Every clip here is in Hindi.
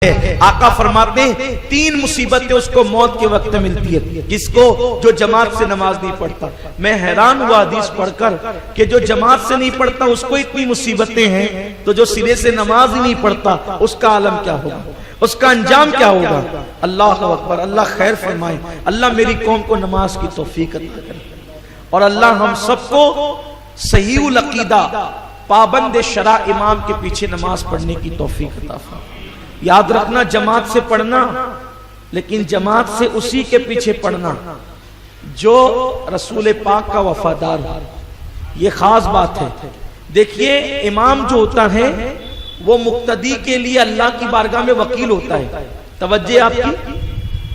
आका फरमाते हैं 3 मुसीबतें उसको मौत के वक्त मिलती है, किसको? जो जमात से नमाज नहीं पढ़ता। मैं हैरान हुआ हदीस पढ़कर कि जो जमात से नहीं पढ़ता उसको इतनी मुसीबतें हैं, तो जो सिरे से नमाज ही नहीं पढ़ता उसका आलम क्या होगा, उसका अंजाम क्या होगा। अल्लाह अकबर, अल्लाह खैर फरमाए। अल्लाह मेरी कौम को नमाज की तौफीक अता करे और अल्लाह हम सबको सहीउल अकीदा पाबंद शरा इमाम के पीछे नमाज पढ़ने की तौफीक अता फरमाए। याद रखना, जमात से पढ़ना, लेकिन जमात से उसी के पीछे पढ़ना जो रसूल पाक का वफादार हो। ये खास बात है। देखिए, इमाम जो होता है वो मुक्तदी के लिए अल्लाह की बारगाह में वकील होता है। तवज्जो आपकी,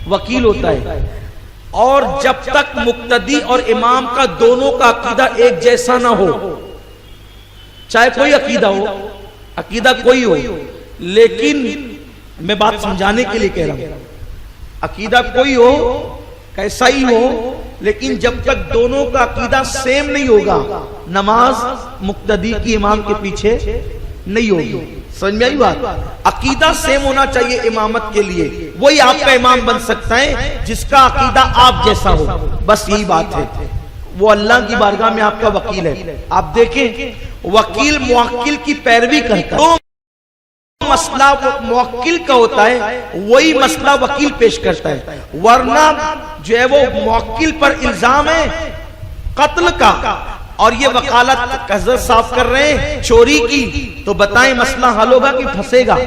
वकील होता है। और जब तक मुक्तदी और इमाम का दोनों का अकीदा एक जैसा ना हो, चाहे कोई अकीदा हो, अकीदा कोई हो, लेकिन मैं बात समझाने के लिए कह रहा हूं, अकीदा कोई हो, कैसा ही हो, लेकिन जब तक दोनों का अकीदा सेम नहीं होगा, नमाज मुक्तदी की इमाम के पीछे नहीं होगी। समझ में आई बात? अकीदा सेम होना चाहिए इमामत के लिए, वही आपका इमाम बन सकता है जिसका अकीदा आप जैसा हो। बस यही बात है। वो अल्लाह की बारगाह में आपका वकील है। आप देखें, वकील मुवक्किल की पैरवी करता है। मसला मुवक्किल का होता है, वही मसला वकील पेश करता है। वरना जो है वो मुवक्किल पर इल्जाम है कत्ल का और ये वकालत हज़रत साफ कर रहे हैं चोरी की, तो बताएं मसला हल होगा कि फंसेगा?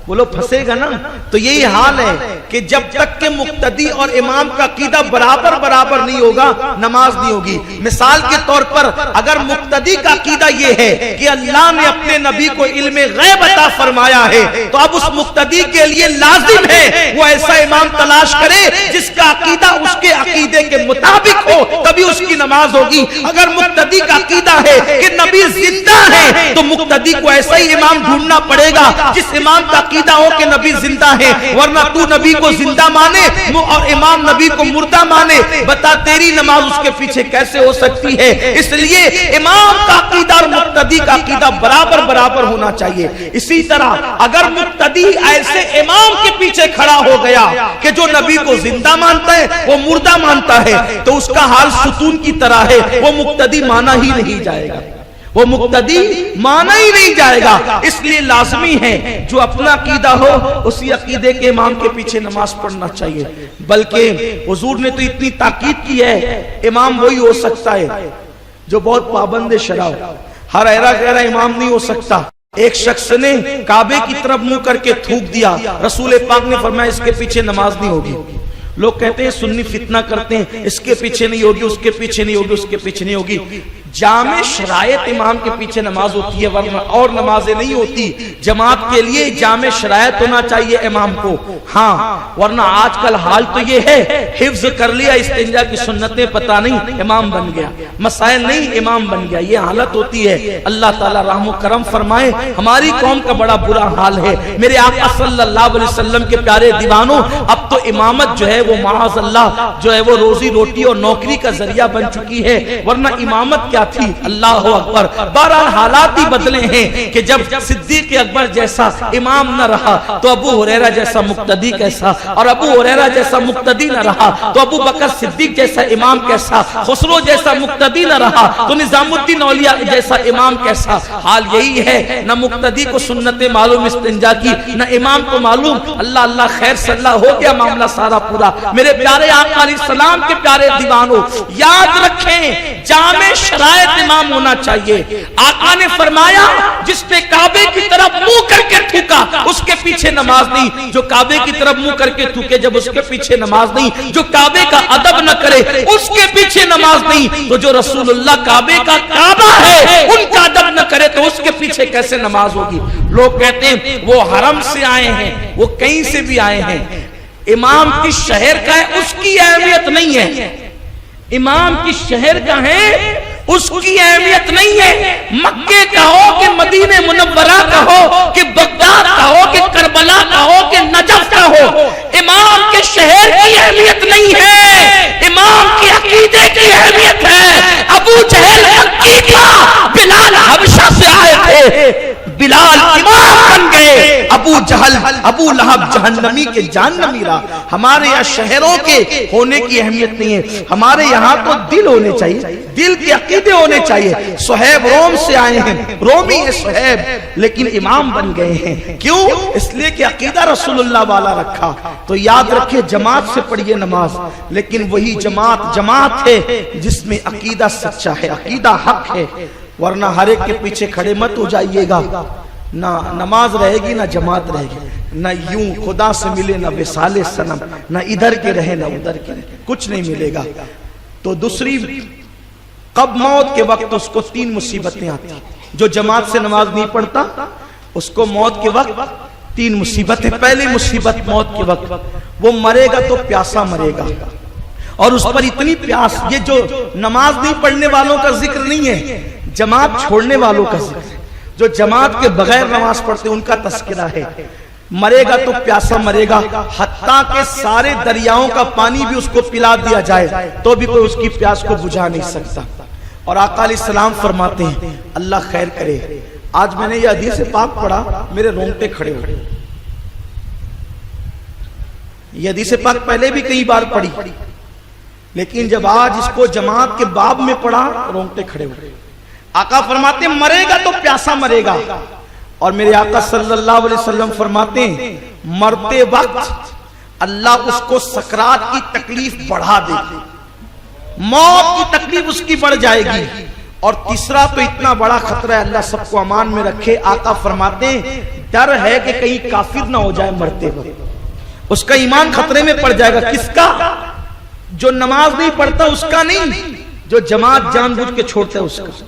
बोलो फंसेगा ना। तो यही हाल है कि जब तक के मुक्तदी और इमाम का अकीदा बराबर बराबर नहीं होगा, नमाज नहीं होगी। मिसाल के तौर पर अगर मुक्तदी का अकीदा ये है कि अल्लाह ने अपने नबी को इल्मे गैब अता फरमाया है, तो अब उस मुक्तदी के लिए लाजिम है वो ऐसा इमाम तलाश करे जिसका अकीदा उसके अकीदे के मुताबिक हो, तभी उसकी नमाज होगी। अगर मुक्तदी का अकीदा है कि नबी जिंदा है, तो मुक्तदी को ऐसा ही इमाम ढूंढना पड़ेगा जिस इमाम का हो कि नबी जिंदा है। वरना तू नबी को जिंदा माने और इमाम नबी को मुर्दा माने, बता तेरी नमाज उसके पीछे कैसे हो सकती है? इसलिए इमाम का अकीदा और मुक्तदी का अकीदा बराबर बराबर होना चाहिए। इसी तरह अगर मुक्तदी ऐसे इमाम के पीछे खड़ा हो गया कि जो नबी को जिंदा मानता है वो मुर्दा मानता है, तो उसका हाल सुतून की तरह है, वो मुक्तदी माना ही नहीं जाएगा, वो मुक्तदी माना ही नहीं जाएगा। इसलिए लाजमी है जो अपना अकीदा हो उसी अकीदे के इमाम के पीछे नमाज पढ़ना चाहिए। बल्कि हुजूर ने तो इतनी ताकीद की है, इमाम वही हो सकता है जो बहुत पाबंद शरा हो। हर ऐरा गहरा इमाम नहीं हो सकता। एक शख्स ने काबे की तरफ मुंह करके थूक दिया, रसूल पाक ने फरमाया इसके पीछे नमाज नहीं होगी। लोग कहते हैं सुन्नी फितना करते हैं, इसके पीछे नहीं होगी, उसके पीछे नहीं होगी, उसके पीछे नहीं होगी। जामे शरायत इमाम के पीछे नमाज होती है, वरना और नमाजें नहीं होती। जमात के लिए जामे शरायत होना चाहिए इमाम को। हाँ, वरना आजकल हाल तो ये है, हिफ्ज कर लिया, इस्तिंजा की सुन्नतें पता नहीं, इमाम बन गया, मसाइल नहीं, इमाम बन गया। ये हालत होती है। अल्लाह ताला रहम करम फरमाए। हमारी कौम का बड़ा बुरा हाल है। मेरे आका सल्लल्लाहु अलैहि वसल्लम के प्यारे दीवानों, अब तो इमामत जो है वो माअज़ल्लाह जो है वो रोजी रोटी और नौकरी का जरिया बन चुकी है, वरना इमामत क्या थी? अल्लाह अकबर। बहरहाल हालात ही बदले हैं कि जब सिद्दीक अकबर जैसा इमाम न रहा तो अबू हुरैरा जैसा मुक्तदी कैसा, और अबू हुरैरा जैसा मुक्तदी न रहा तो अबू बकर सिद्दीक जैसा इमाम कैसा, खुसरो जैसा मुक्तदी न रहा तो निजामुद्दीन औलिया जैसा इमाम कैसा। हाल यही है, न मुक्तदी को सुन्नतें मालूम इस्तिंजा की, न इमाम को मालूम। अल्लाह अल्लाह खैर सल्ला हो गया मामला सारा पूरा। मेरे प्यारे आका अलैहिस्सलाम के प्यारे दीवानों, याद रखें जामे शरायत इमाम होना चाहिए। आका ने फरमाया जिसने काबे की तरफ मुंह करके थूका उसके पीछे नमाज नहीं, जो काबे की तरफ मुंह करके थूके जब उसके पीछे नमाज नहीं, जो काबे का अदब न करे उसके पीछे नमाज नहीं, तो जो रसूलुल्लाह काबे का काबा है उनका अदब न करे तो उसके पीछे कैसे नमाज होगी? लोग कहते हैं वो हरम से आए हैं, वो कहीं से भी आए हैं, इमाम किस शहर का है उसकी अहमियत नहीं है। इमाम किस शहर का है उसकी अहमियत नहीं है। मक्के का हो कि मदीने मुनव्वरा का हो कि बगदाद का हो कि करबला का हो कि नजफ का हो, इमाम के शहर की अहमियत नहीं है, इमाम के अकीदे की अहमियत है। अबू जहल मक्की था, बिलाल हबशा से आए थे, बिलाल इमाम बन गए, अबू अबू जहल अबू लहब जहन्नमी के जहन्नमी रहा। हमारे यहाँ शहरों के होने की अहमियत नहीं है, हमारे यहाँ तो दिल होने चाहिए, दिल के अकीदे होने चाहिए। सुहैब रोम से आए हैं, रोमी है सुहैब, लेकिन इमाम बन गए हैं। क्यों? इसलिए कि अकीदा रसूलुल्लाह वाला रखा। तो याद रखिए, जमात से पढ़िए नमाज, लेकिन वही जमात है जिसमें अकीदा सच्चा है, अकीदा हक है। वरना हर एक के पीछे खड़े मत हो जाइएगा, ना नमाज रहेगी ना जमात रहेगी, ना यूं खुदा से मिले ना विसाले सनम, ना इधर के रहे ना उधर के रहे, कुछ नहीं मिलेगा। तो दूसरी, कब मौत के वक्त उसको 3 मुसीबतें आती। जो जमात से नमाज नहीं पढ़ता उसको मौत के वक्त 3 मुसीबतें। पहली मुसीबत मौत के वक्त, वो मरेगा तो प्यासा मरेगा, और उस पर इतनी प्यास, ये जो नमाज नहीं पढ़ने वालों का जिक्र नहीं है, जमात छोड़ने वालों का जिक्र। जो जमात के बगैर नमाज पढ़ते उनका तस्करा है। मरेगा तो प्यासा मरेगा, हत्ता के सारे दरियाओं का पानी भी उसको पिला दिया जाए तो भी कोई उसकी प्यास को बुझा नहीं सकता। और आका अलैहिस्सलाम फरमाते हैं, अल्लाह खैर करे, आज मैंने ये हदीस पाक पढ़ा, मेरे रोंगटे खड़े हो गए। ये हदीस पाक पहले भी कई बार पढ़ी, लेकिन जब आज इसको जमात के बाब में पढ़ा, रोंगटे खड़े हो गए। आका फरमाते मरेगा तो प्यासा मरेगा, और मेरे आका सल्लल्लाहु अलैहि वसल्लम फरमाते हैं मरते वक्त अल्लाह उसको सकरात की तकलीफ बढ़ा देगी, मौत की तकलीफ उसकी बढ़ जाएगी। और तीसरा तो इतना बड़ा खतरा है, अल्लाह सबको अमान में रखे। आका फरमाते हैं डर है कि कहीं काफिर ना हो जाए मरते वक्त, उसका ईमान खतरे में पड़ जाएगा। किसका? जो नमाज नहीं पढ़ता उसका नहीं, जो जमात जानबूझ के छोड़ता है उसका।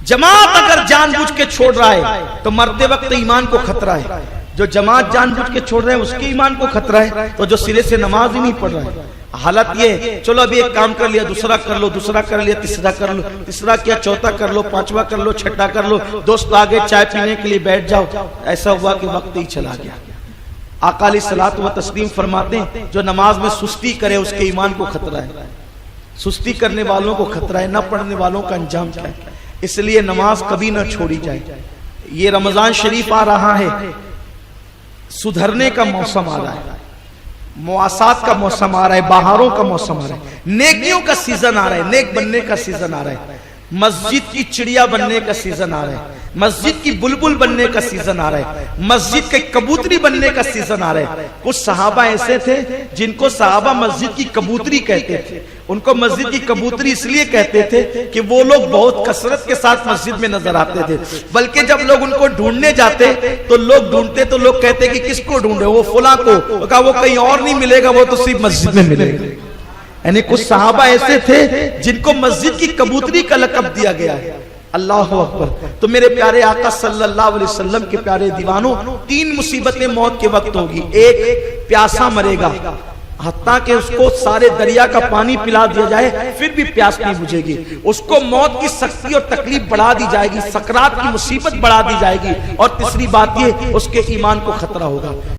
जमात अगर जानबूझ के छोड़ रहा है तो मरते वक्त ईमान को खतरा है। जो जमात जानबूझ के छोड़ रहे हैं उसके ईमान को खतरा है। तो जो सिरे से नमाज ही नहीं पढ़ रहा है, हालत ये, चलो अभी एक काम कर लिया, दूसरा कर लो, दूसरा कर लिया, तीसरा कर लो, तीसरा किया, चौथा कर लो, पांचवा कर लो, छठा कर लो, दोस्त आगे चाय पीने के लिए बैठ जाओ, ऐसा हुआ कि वक्त ही चला गया। आका अलैहिस्सलातु व तस्लीम फरमाते हैं जो नमाज में सुस्ती करे उसके ईमान को खतरा है, सुस्ती करने वालों को खतरा है, न पढ़ने वालों का अंजाम क्या है। इसलिए नमाज कभी न छोड़ी जाए। ये रमजान शरीफ आ रहा है, सुधरने का मौसम आ रहा है, मुआसात का मौसम आ रहा है, बहारों का मौसम आ रहा है, नेकियों का सीजन आ रहा है, नेक बनने का सीजन आ रहा है, मस्जिद की चिड़िया बनने का सीजन आ रहा है, मस्जिद की बुलबुल बनने का सीजन आ रहा है, मस्जिद के कबूतरी बनने का सीजन आ रहा है। कुछ सहाबा ऐसे थे जिनको सहाबा मस्जिद की कबूतरी कहते थे। उनको मस्जिद की कबूतरी इसलिए कहते थे कि वो लोग बहुत कसरत के साथ मस्जिद में नजर आते थे, बल्कि जब लोग उनको ढूंढने जाते तो लोग ढूंढते तो लोग कहते कि किसको ढूंढे, वो फुला को, कहा वो कहीं और नहीं मिलेगा, वो तो सिर्फ मस्जिद में मिलेगा। यानी कुछ सहाबा ऐसे थे जिनको मस्जिद की कबूतरी का लक़ब दिया गया है। अल्लाह अकबर। तो मेरे प्यारे आका सल्लल्लाहु अलैहि वसल्लम के प्यारे दीवानों, 3 मुसीबतें मौत के वक्त होगी। एक, प्यासा मरेगा, हत्ता के उसको सारे दरिया का पानी पिला दिया जाए फिर भी प्यास नहीं बुझेगी। उसको मौत की सख्ती और तकलीफ बढ़ा दी जाएगी, सकरात की मुसीबत बढ़ा दी जाएगी। और तीसरी बात ये, उसके ईमान को खतरा होगा।